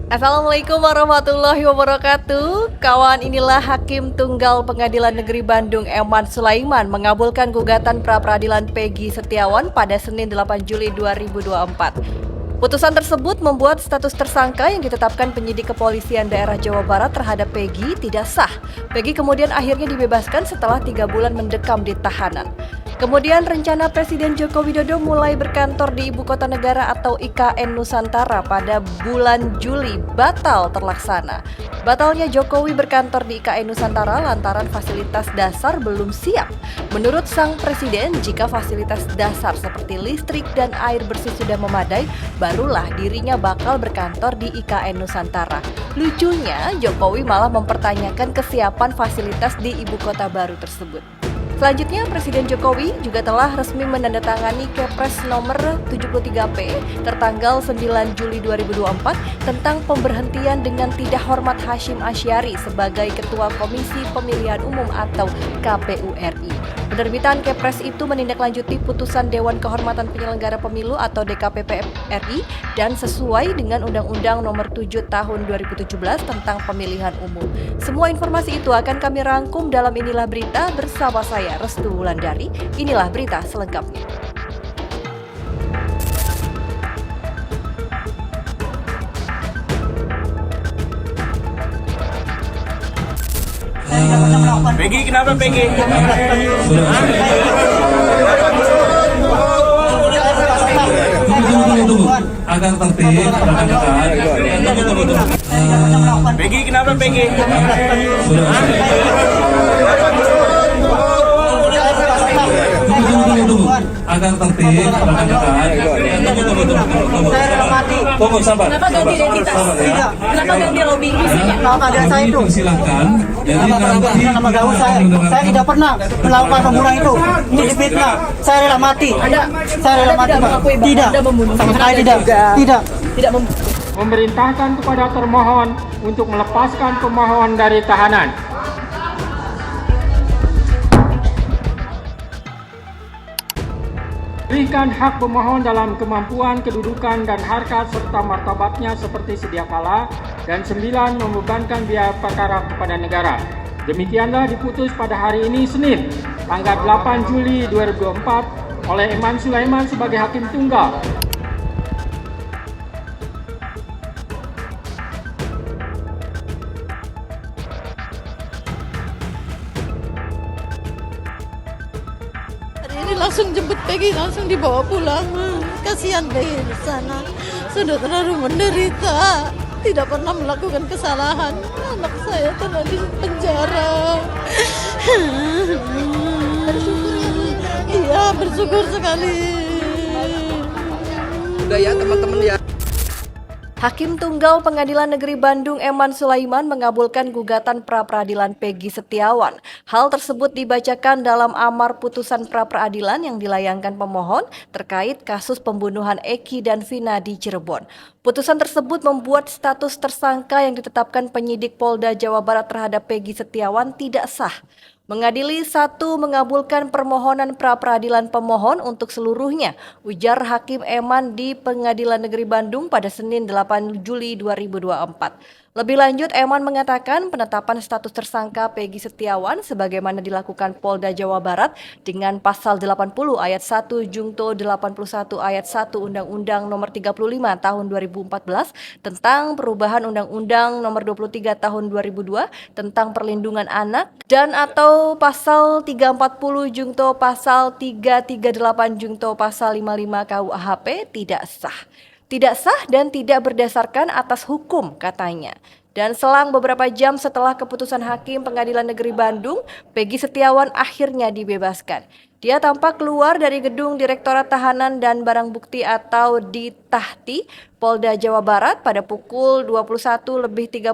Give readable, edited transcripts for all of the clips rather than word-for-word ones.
Assalamualaikum warahmatullahi wabarakatuh. Kawan, inilah Hakim Tunggal Pengadilan Negeri Bandung Eman Sulaiman mengabulkan gugatan pra-peradilan Peggy Setiawan pada Senin 8 Juli 2024. Putusan tersebut membuat status tersangka yang ditetapkan penyidik kepolisian daerah Jawa Barat terhadap Peggy tidak sah. Peggy kemudian akhirnya dibebaskan setelah 3 bulan mendekam di tahanan. Kemudian rencana Presiden Joko Widodo mulai berkantor di Ibu Kota Negara atau IKN Nusantara pada bulan Juli batal terlaksana. Batalnya Jokowi berkantor di IKN Nusantara lantaran fasilitas dasar belum siap. Menurut sang presiden, jika fasilitas dasar seperti listrik dan air bersih sudah memadai, barulah dirinya bakal berkantor di IKN Nusantara. Lucunya, Jokowi malah mempertanyakan kesiapan fasilitas di ibu kota baru tersebut. Selanjutnya, Presiden Jokowi juga telah resmi menandatangani Kepres nomor 73P tertanggal 9 Juli 2024 tentang pemberhentian dengan tidak hormat Hasyim Asyari sebagai Ketua Komisi Pemilihan Umum atau KPU RI. Penerbitan Kepres itu menindaklanjuti putusan Dewan Kehormatan Penyelenggara Pemilu atau DKPP RI dan sesuai dengan Undang-Undang Nomor 7 Tahun 2017 tentang Pemilihan Umum. Semua informasi itu akan kami rangkum dalam Inilah Berita bersama saya, Restu Wulandari. Inilah berita selengkapnya. Peggy, kenapa Peggy? Agar tertib, Peggy, kenapa Peggy? agar tertib, tunggu sabar. Kenapa ganti identitas? Ya. Kenapa ganti lobby isinya? Ada saya itu. Silakan. Jadi nanti Nama gaul saya tidak pernah melakukan pembunuhan itu. Ini difitnah. Saya rela mati. Saya rela mati. Tidak. Sama sekali tidak. Tidak. Memerintahkan kepada termohon untuk melepaskan pemohon dari tahanan. Berikan hak pemohon dalam kemampuan, kedudukan, dan harkat serta martabatnya seperti sedia kala. Dan 9. Membebankan biaya perkara kepada negara. Demikianlah diputus pada hari ini Senin, tanggal 8 Juli 2024 oleh Eman Sulaiman sebagai Hakim Tunggal. Ini langsung jemput Peggy, langsung dibawa pulang. Kasihan Peggy di sana, sudah terlalu menderita, tidak pernah melakukan kesalahan. Anak saya telah di penjara. Bersyukur ya Bu. Iya, bersyukur sekali. Udah ya teman-teman ya. Hakim Tunggal Pengadilan Negeri Bandung Eman Sulaiman mengabulkan gugatan pra-peradilan Peggy Setiawan. Hal tersebut dibacakan dalam amar putusan pra-peradilan yang dilayangkan pemohon terkait kasus pembunuhan Eki dan Vina di Cirebon. Putusan tersebut membuat status tersangka yang ditetapkan penyidik Polda Jawa Barat terhadap Peggy Setiawan tidak sah. Mengadili 1 mengabulkan permohonan pra-peradilan pemohon untuk seluruhnya, ujar Hakim Eman di Pengadilan Negeri Bandung pada Senin 8 Juli 2024. Lebih lanjut, Eman mengatakan penetapan status tersangka Peggy Setiawan sebagaimana dilakukan Polda Jawa Barat dengan pasal 80 ayat 1 Jungto 81 ayat 1 Undang-Undang Nomor 35 Tahun 2014 tentang perubahan Undang-Undang Nomor 23 Tahun 2002 tentang perlindungan anak dan atau pasal 340 Jungto pasal 338 Jungto pasal 55 KUHP tidak sah. Tidak sah dan tidak berdasarkan atas hukum, katanya. Dan selang beberapa jam setelah keputusan Hakim Pengadilan Negeri Bandung, Peggy Setiawan akhirnya dibebaskan. Dia tampak keluar dari gedung Direktorat Tahanan dan Barang Bukti atau Ditahti Polda Jawa Barat pada pukul 21.39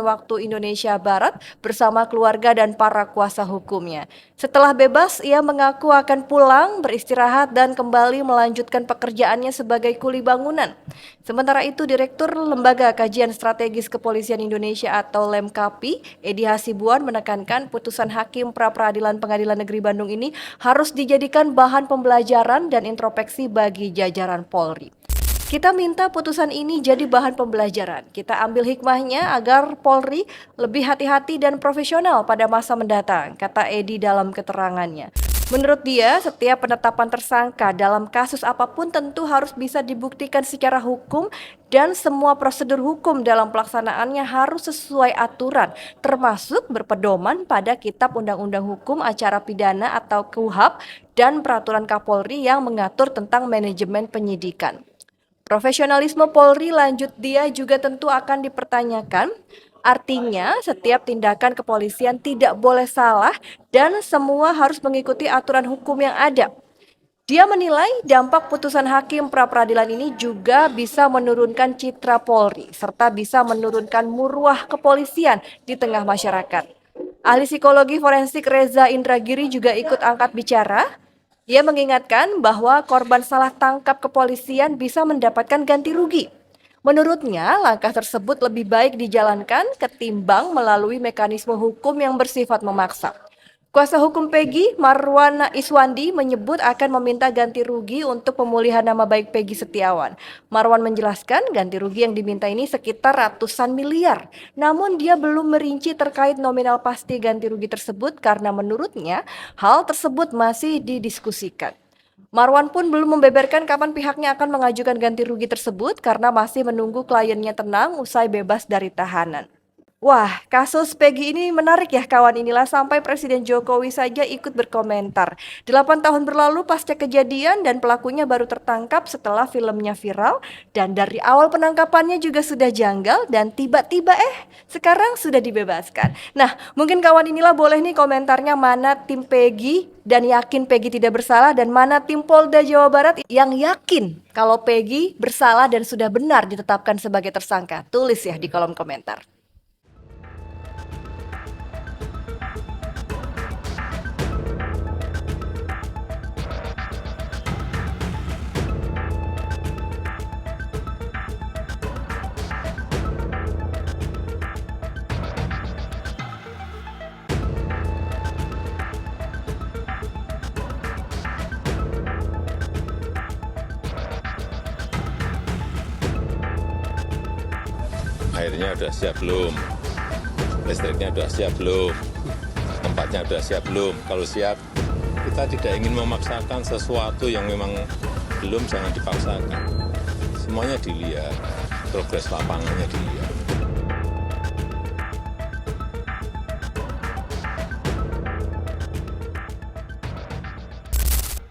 waktu Indonesia Barat bersama keluarga dan para kuasa hukumnya. Setelah bebas, ia mengaku akan pulang, beristirahat dan kembali melanjutkan pekerjaannya sebagai kuli bangunan. Sementara itu, Direktur Lembaga Kajian Strategis Kepolisian Indonesia atau Lemkapi, Edi Hasibuan menekankan putusan Hakim Pra-Peradilan Pengadilan Negeri Bandung ini harus dijadikan bahan pembelajaran dan introspeksi bagi jajaran Polri. Kita minta putusan ini jadi bahan pembelajaran. Kita ambil hikmahnya agar Polri lebih hati-hati dan profesional pada masa mendatang, kata Edi dalam keterangannya. Menurut dia, setiap penetapan tersangka dalam kasus apapun tentu harus bisa dibuktikan secara hukum dan semua prosedur hukum dalam pelaksanaannya harus sesuai aturan, termasuk berpedoman pada Kitab Undang-Undang Hukum Acara Pidana atau KUHP dan Peraturan Kapolri yang mengatur tentang manajemen penyidikan. Profesionalisme Polri, lanjut dia, juga tentu akan dipertanyakan. Artinya, setiap tindakan kepolisian tidak boleh salah dan semua harus mengikuti aturan hukum yang ada. Dia menilai dampak putusan hakim pra-peradilan ini juga bisa menurunkan citra Polri, serta bisa menurunkan marwah kepolisian di tengah masyarakat. Ahli psikologi forensik Reza Indragiri juga ikut angkat bicara. Ia mengingatkan bahwa korban salah tangkap kepolisian bisa mendapatkan ganti rugi. Menurutnya, langkah tersebut lebih baik dijalankan ketimbang melalui mekanisme hukum yang bersifat memaksa. Kuasa hukum Peggy, Marwan Iswandi, menyebut akan meminta ganti rugi untuk pemulihan nama baik Peggy Setiawan. Marwan menjelaskan ganti rugi yang diminta ini sekitar ratusan miliar. Namun dia belum merinci terkait nominal pasti ganti rugi tersebut karena menurutnya hal tersebut masih didiskusikan. Marwan pun belum membeberkan kapan pihaknya akan mengajukan ganti rugi tersebut karena masih menunggu kliennya tenang usai bebas dari tahanan. Wah, kasus Peggy ini menarik ya kawan, inilah sampai Presiden Jokowi saja ikut berkomentar. 8 tahun berlalu pasca kejadian dan pelakunya baru tertangkap setelah filmnya viral. Dan dari awal penangkapannya juga sudah janggal dan tiba-tiba sekarang sudah dibebaskan. Nah, mungkin kawan inilah boleh nih komentarnya mana tim Peggy dan yakin Peggy tidak bersalah dan mana tim Polda Jawa Barat yang yakin kalau Peggy bersalah dan sudah benar ditetapkan sebagai tersangka. Tulis ya di kolom komentar. Airnya udah siap belum? Listriknya udah siap belum? Tempatnya udah siap belum? Kalau siap, kita tidak ingin memaksakan sesuatu yang memang belum, jangan dipaksakan. Semuanya dilihat, progres lapangannya dilihat.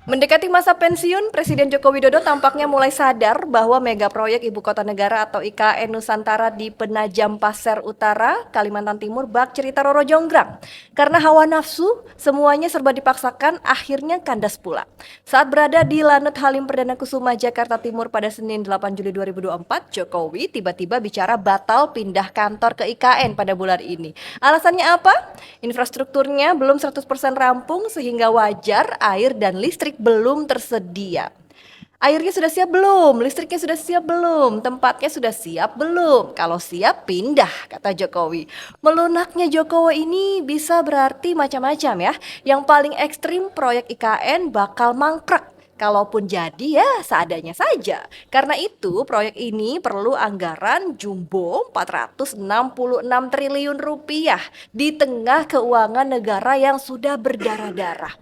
Mendekati masa pensiun, Presiden Joko Widodo tampaknya mulai sadar bahwa mega proyek Ibu Kota Negara atau IKN Nusantara di Penajam Pasir Utara, Kalimantan Timur bak cerita Roro Jonggrang. Karena hawa nafsu, semuanya serba dipaksakan, akhirnya kandas pula. Saat berada di Lanut Halim Perdana Kusuma, Jakarta Timur pada Senin 8 Juli 2024, Jokowi tiba-tiba bicara batal pindah kantor ke IKN pada bulan ini. Alasannya apa? Infrastrukturnya belum 100% rampung sehingga wajar air dan listrik belum tersedia. Airnya sudah siap belum? Listriknya sudah siap belum? Tempatnya sudah siap belum? Kalau siap pindah, kata Jokowi. Melunaknya Jokowi ini bisa berarti macam-macam ya. Yang paling ekstrim proyek IKN bakal mangkrak. Kalaupun jadi ya seadanya saja. Karena itu proyek ini perlu anggaran jumbo 466 triliun rupiah di tengah keuangan negara yang sudah berdarah-darah.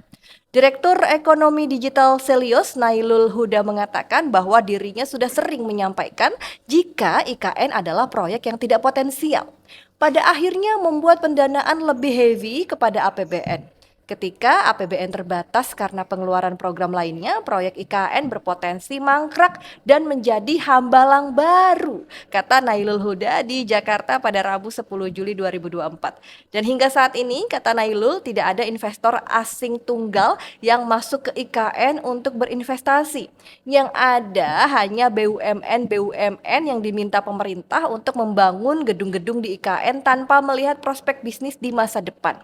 Direktur Ekonomi Digital Selios Nailul Huda mengatakan bahwa dirinya sudah sering menyampaikan jika IKN adalah proyek yang tidak potensial. Pada akhirnya membuat pendanaan lebih heavy kepada APBN. Ketika APBN terbatas karena pengeluaran program lainnya, proyek IKN berpotensi mangkrak dan menjadi hambalang baru, kata Nailul Huda di Jakarta pada Rabu 10 Juli 2024. Dan hingga saat ini, kata Nailul, tidak ada investor asing tunggal yang masuk ke IKN untuk berinvestasi. Yang ada hanya BUMN yang diminta pemerintah untuk membangun gedung-gedung di IKN tanpa melihat prospek bisnis di masa depan.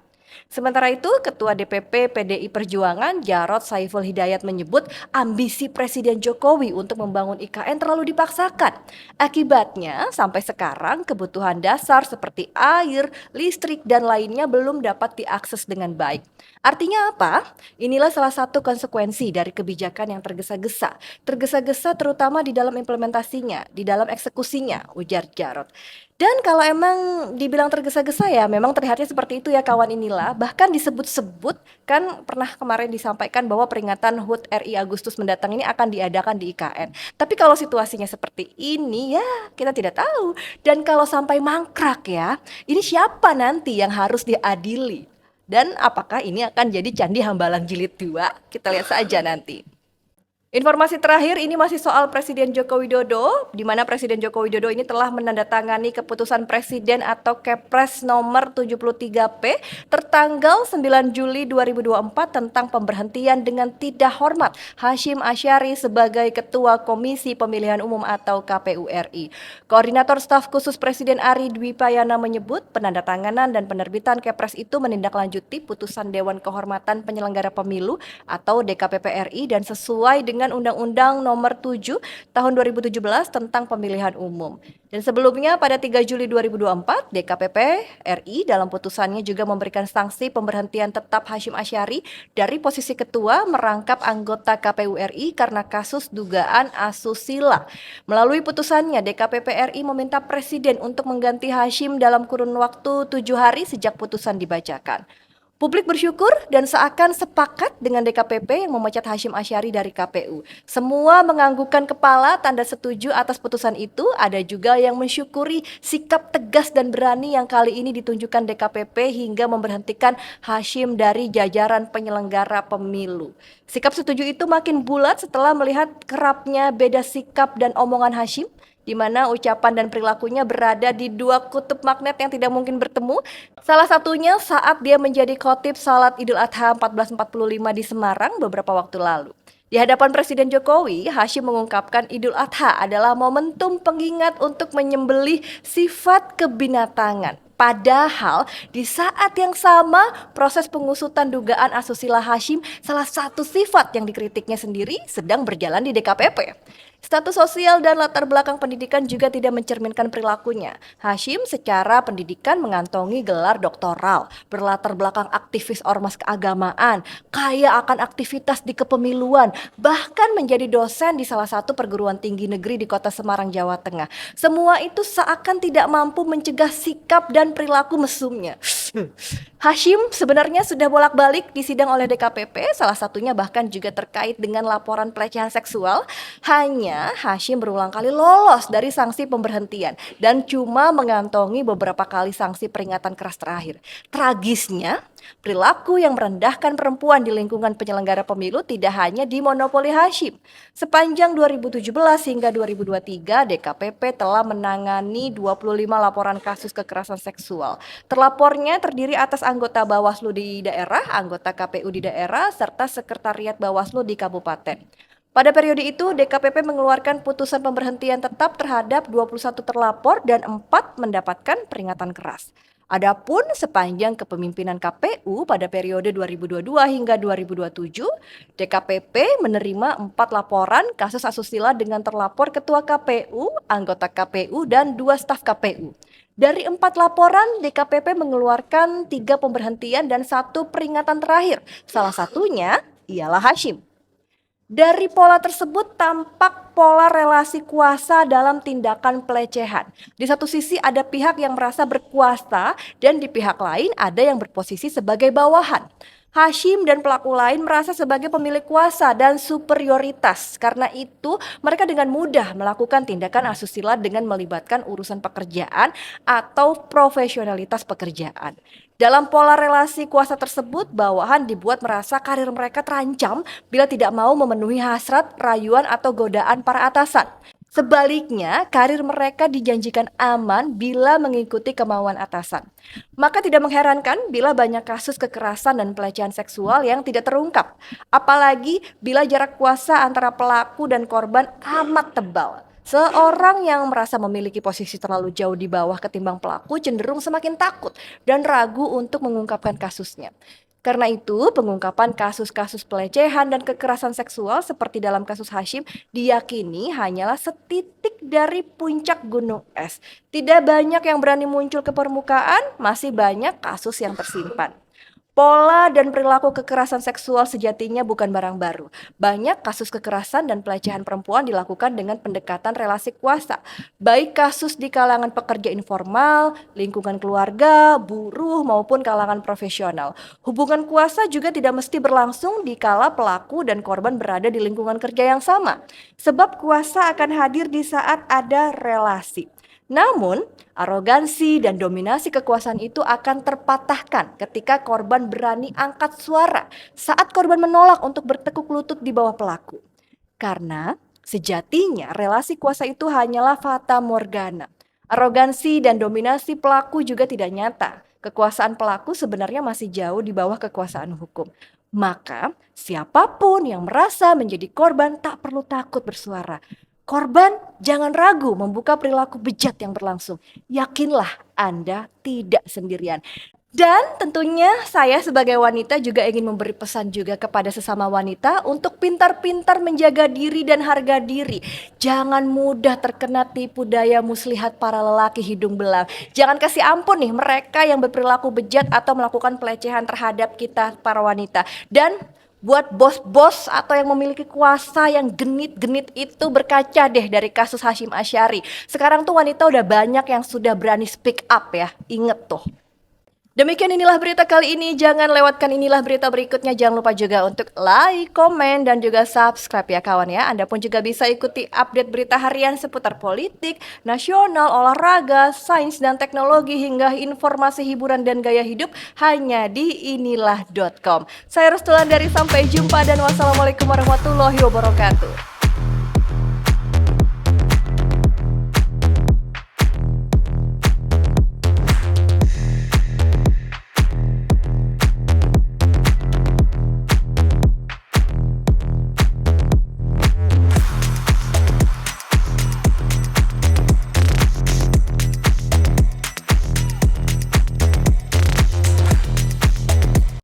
Sementara itu, Ketua DPP PDI Perjuangan Jarod Saiful Hidayat menyebut ambisi Presiden Jokowi untuk membangun IKN terlalu dipaksakan. Akibatnya, sampai sekarang kebutuhan dasar seperti air, listrik, dan lainnya belum dapat diakses dengan baik. Artinya apa? Inilah salah satu konsekuensi dari kebijakan yang tergesa-gesa. Tergesa-gesa terutama di dalam implementasinya, di dalam eksekusinya, ujar Jarod. Dan kalau emang dibilang tergesa-gesa ya memang terlihatnya seperti itu ya kawan inilah. Bahkan disebut-sebut kan pernah kemarin disampaikan bahwa peringatan HUT RI Agustus mendatang ini akan diadakan di IKN. Tapi kalau situasinya seperti ini ya kita tidak tahu. Dan kalau sampai mangkrak ya, ini siapa nanti yang harus diadili? Dan apakah ini akan jadi Candi Hambalang Jilid 2? Kita lihat saja nanti. Informasi terakhir ini masih soal Presiden Joko Widodo, di mana Presiden Joko Widodo ini telah menandatangani keputusan Presiden atau Kepres nomor 73P tertanggal 9 Juli 2024 tentang pemberhentian dengan tidak hormat Hasyim Asyari sebagai Ketua Komisi Pemilihan Umum atau KPU RI. Koordinator Staf Khusus Presiden Ari Dwi Payana menyebut penandatanganan dan penerbitan Kepres itu menindaklanjuti putusan Dewan Kehormatan Penyelenggara Pemilu atau DKPP RI dan sesuai dengan Undang-Undang Nomor 7 Tahun 2017 tentang Pemilihan Umum. Dan sebelumnya pada 3 Juli 2024, DKPP RI dalam putusannya juga memberikan sanksi pemberhentian tetap Hasyim Asyari dari posisi ketua merangkap anggota KPU RI karena kasus dugaan asusila. Melalui putusannya, DKPP RI meminta Presiden untuk mengganti Hasyim dalam kurun waktu 7 hari sejak putusan dibacakan. Publik bersyukur dan seakan sepakat dengan DKPP yang memecat Hasyim Asyari dari KPU. Semua menganggukkan kepala tanda setuju atas putusan itu. Ada juga yang mensyukuri sikap tegas dan berani yang kali ini ditunjukkan DKPP hingga memberhentikan Hasyim dari jajaran penyelenggara pemilu. Sikap setuju itu makin bulat setelah melihat kerapnya beda sikap dan omongan Hasyim, di mana ucapan dan perilakunya berada di dua kutub magnet yang tidak mungkin bertemu. Salah satunya saat dia menjadi khotib salat Idul Adha 1445 di Semarang beberapa waktu lalu. Di hadapan Presiden Jokowi, Hasyim mengungkapkan Idul Adha adalah momentum pengingat untuk menyembelih sifat kebinatangan. Padahal di saat yang sama proses pengusutan dugaan asusila Hasyim, salah satu sifat yang dikritiknya sendiri sedang berjalan di DKPP. Status sosial dan latar belakang pendidikan juga tidak mencerminkan perilakunya. Hasyim secara pendidikan mengantongi gelar doktoral, berlatar belakang aktivis ormas keagamaan, kaya akan aktivitas di kepemiluan, bahkan menjadi dosen di salah satu perguruan tinggi negeri di kota Semarang, Jawa Tengah. Semua itu seakan tidak mampu mencegah sikap dan perilaku mesumnya. Hasyim sebenarnya sudah bolak-balik disidang oleh DKPP, salah satunya bahkan juga terkait dengan laporan pelecehan seksual. Hanya Hasyim berulang kali lolos dari sanksi pemberhentian dan cuma mengantongi beberapa kali sanksi peringatan keras terakhir. Tragisnya, perilaku yang merendahkan perempuan di lingkungan penyelenggara pemilu tidak hanya dimonopoli Hasyim. Sepanjang 2017 hingga 2023, DKPP telah menangani 25 laporan kasus kekerasan seksual. Terlapornya terdiri atas anggota Bawaslu di daerah, anggota KPU di daerah, serta sekretariat Bawaslu di kabupaten. Pada periode itu, DKPP mengeluarkan putusan pemberhentian tetap terhadap 21 terlapor dan 4 mendapatkan peringatan keras. Adapun sepanjang kepemimpinan KPU pada periode 2022 hingga 2027, DKPP menerima 4 laporan kasus asusila dengan terlapor Ketua KPU, anggota KPU, dan 2 staf KPU. Dari 4 laporan, DKPP mengeluarkan 3 pemberhentian dan 1 peringatan terakhir. Salah satunya ialah Hasyim. Dari pola tersebut tampak pola relasi kuasa dalam tindakan pelecehan. Di satu sisi ada pihak yang merasa berkuasa dan di pihak lain ada yang berposisi sebagai bawahan. Hasyim dan pelaku lain merasa sebagai pemilik kuasa dan superioritas. Karena itu mereka dengan mudah melakukan tindakan asusila dengan melibatkan urusan pekerjaan atau profesionalitas pekerjaan. Dalam pola relasi kuasa tersebut, bawahan dibuat merasa karir mereka terancam bila tidak mau memenuhi hasrat, rayuan, atau godaan para atasan. Sebaliknya, karir mereka dijanjikan aman bila mengikuti kemauan atasan. Maka tidak mengherankan bila banyak kasus kekerasan dan pelecehan seksual yang tidak terungkap. Apalagi bila jarak kuasa antara pelaku dan korban amat tebal. Seorang yang merasa memiliki posisi terlalu jauh di bawah ketimbang pelaku cenderung semakin takut dan ragu untuk mengungkapkan kasusnya. Karena itu, pengungkapan kasus-kasus pelecehan dan kekerasan seksual seperti dalam kasus Hashim diyakini hanyalah setitik dari puncak gunung es. Tidak banyak yang berani muncul ke permukaan, masih banyak kasus yang tersimpan. Pola dan perilaku kekerasan seksual sejatinya bukan barang baru. Banyak kasus kekerasan dan pelecehan perempuan dilakukan dengan pendekatan relasi kuasa. Baik kasus di kalangan pekerja informal, lingkungan keluarga, buruh, maupun kalangan profesional. Hubungan kuasa juga tidak mesti berlangsung dikala pelaku dan korban berada di lingkungan kerja yang sama. Sebab kuasa akan hadir di saat ada relasi. Namun, arogansi dan dominasi kekuasaan itu akan terpatahkan ketika korban berani angkat suara saat korban menolak untuk bertekuk lutut di bawah pelaku. Karena sejatinya relasi kuasa itu hanyalah fata morgana. Arogansi dan dominasi pelaku juga tidak nyata. Kekuasaan pelaku sebenarnya masih jauh di bawah kekuasaan hukum. Maka, siapapun yang merasa menjadi korban tak perlu takut bersuara. Korban, jangan ragu membuka perilaku bejat yang berlangsung. Yakinlah Anda tidak sendirian. Dan tentunya saya sebagai wanita juga ingin memberi pesan juga kepada sesama wanita untuk pintar-pintar menjaga diri dan harga diri. Jangan mudah terkena tipu daya muslihat para lelaki hidung belang. Jangan kasih ampun nih mereka yang berperilaku bejat atau melakukan pelecehan terhadap kita para wanita. Dan buat bos-bos atau yang memiliki kuasa yang genit-genit itu berkaca deh dari kasus Hashim Asyari. Sekarang tuh wanita udah banyak yang sudah berani speak up ya, inget tuh. Demikian inilah berita kali ini, jangan lewatkan inilah berita berikutnya. Jangan lupa juga untuk like, komen, dan juga subscribe ya kawan ya. Anda pun juga bisa ikuti update berita harian seputar politik, nasional, olahraga, sains dan teknologi, hingga informasi hiburan dan gaya hidup hanya di inilah.com. Saya Restulandari, sampai jumpa dan wassalamualaikum warahmatullahi wabarakatuh.